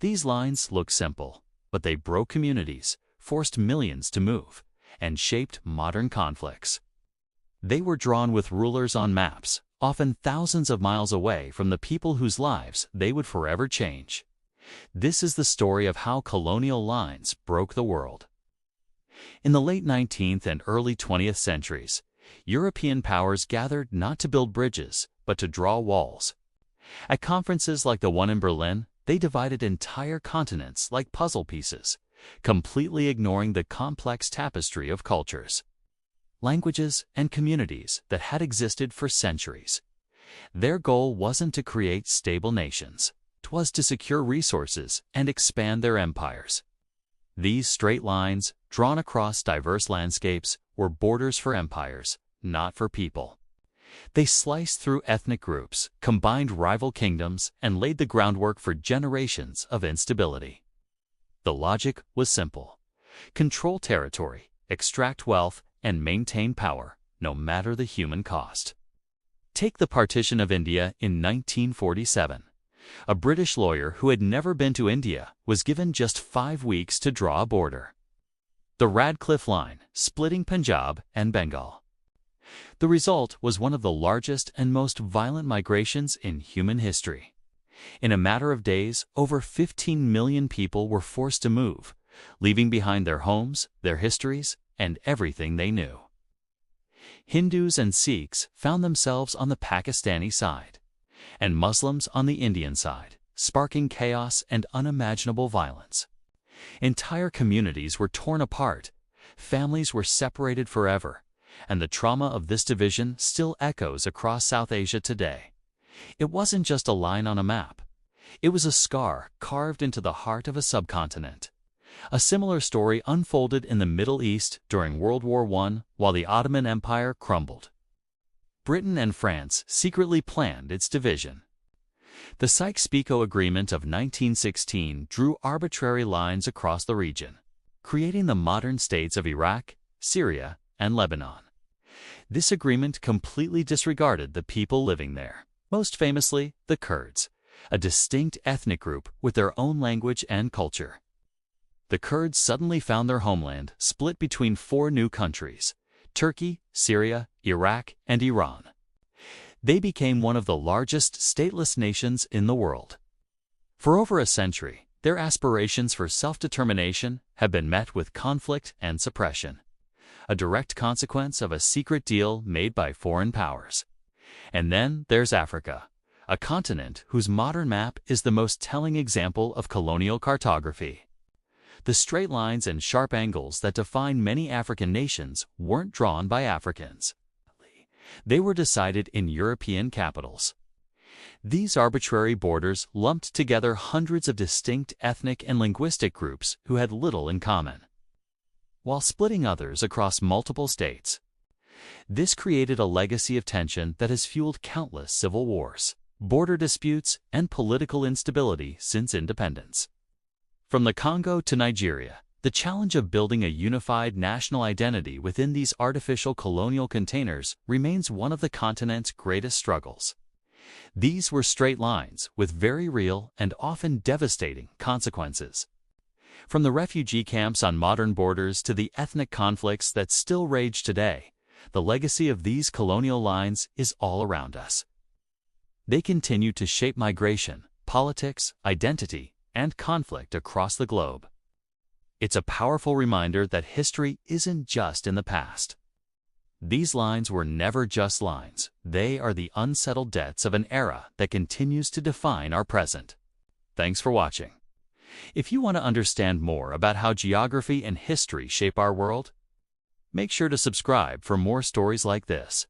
These lines look simple, but they broke communities, forced millions to move, and shaped modern conflicts. They were drawn with rulers on maps, often thousands of miles away from the people whose lives they would forever change. This is the story of how colonial lines broke the world. In the late 19th and early 20th centuries, European powers gathered not to build bridges, but to draw walls. At conferences like the one in Berlin, they divided entire continents like puzzle pieces, completely ignoring the complex tapestry of cultures, languages, and communities that had existed for centuries. Their goal wasn't to create stable nations. It was to secure resources and expand their empires. These straight lines, drawn across diverse landscapes, were borders for empires, not for people. They sliced through ethnic groups, combined rival kingdoms, and laid the groundwork for generations of instability. The logic was simple: control territory, extract wealth, and maintain power, no matter the human cost. Take the Partition of India in 1947. A British lawyer who had never been to India was given just 5 weeks to draw a border. The Radcliffe Line, splitting Punjab and Bengal. The result was one of the largest and most violent migrations in human history. In a matter of days, over 15 million people were forced to move, leaving behind their homes, their histories, and everything they knew. Hindus and Sikhs found themselves on the Pakistani side, and Muslims on the Indian side, sparking chaos and unimaginable violence. Entire communities were torn apart, families were separated forever, and the trauma of this division still echoes across South Asia today. It wasn't just a line on a map. It was a scar carved into the heart of a subcontinent. A similar story unfolded in the Middle East during World War I while the Ottoman Empire crumbled. Britain and France secretly planned its division. The Sykes-Picot Agreement of 1916 drew arbitrary lines across the region, creating the modern states of Iraq, Syria, and Lebanon. This agreement completely disregarded the people living there, most famously the Kurds, a distinct ethnic group with their own language and culture. The Kurds suddenly found their homeland split between 4 new countries: Turkey, Syria, Iraq, and Iran. They became one of the largest stateless nations in the world. For over a century, their aspirations for self-determination have been met with conflict and suppression, a direct consequence of a secret deal made by foreign powers. And then there's Africa, a continent whose modern map is the most telling example of colonial cartography. The straight lines and sharp angles that define many African nations weren't drawn by Africans. They were decided in European capitals. These arbitrary borders lumped together hundreds of distinct ethnic and linguistic groups who had little in common, while splitting others across multiple states. This created a legacy of tension that has fueled countless civil wars, border disputes, and political instability since independence. From the Congo to Nigeria, the challenge of building a unified national identity within these artificial colonial containers remains one of the continent's greatest struggles. These were straight lines with very real and often devastating consequences. From the refugee camps on modern borders to the ethnic conflicts that still rage today, the legacy of these colonial lines is all around us. They continue to shape migration, politics, identity, and conflict across the globe. It's a powerful reminder that history isn't just in the past. These lines were never just lines. They are the unsettled debts of an era that continues to define our present. Thanks for watching. If you want to understand more about how geography and history shape our world, make sure to subscribe for more stories like this.